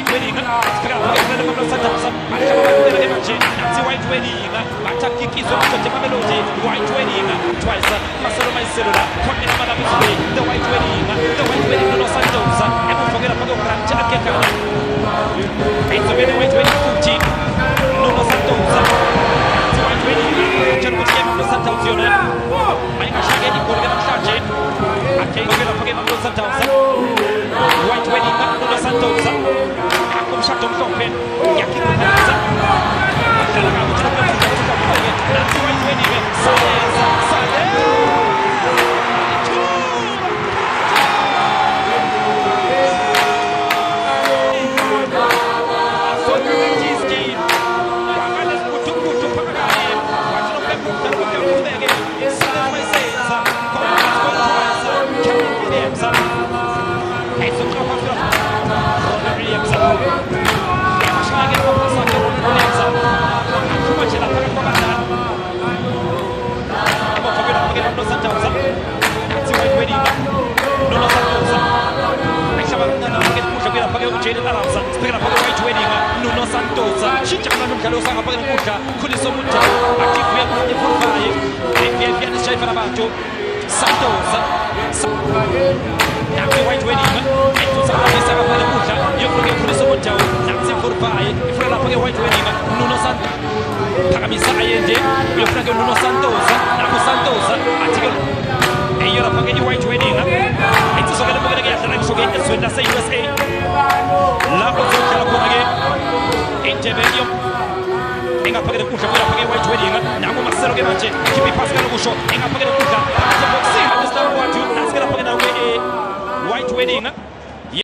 white wedding. Nuno Santos. White wedding. Attack is on the Melody. White wedding. Twice. Masolo Maisela. Coming up the white wedding. The white wedding. Nuno Santos. And don't forget about the branch. It's a very white wedding. Nuno Santos. White wedding. Nuno Santos. I'm shaggy. I can't forget Nuno Santos. White wedding. Nuno Santos. I'm shut on open. Yakin. That's white wedding. Nuno Santos, Chichana Nucalosa, Papucha, Kulisomuta, Akifia, Furfai, Fian Shai Fanabato, Santos, White wedding, and to Sarah Papucha, you forget Kulisomuta, Nancy Furfai, Frela White wedding, Nuno Santos, Tagamisa Ayende, you forget Nuno Santos, Namu Santos, Article, and you're a fucking white wedding. It's so going to get the next game, it's when I say USA. Intervenio en a paquete puxa para pagar white wedding na mo Marcelo que manche que me passa no bucho en a paquete puxa se está o white wedding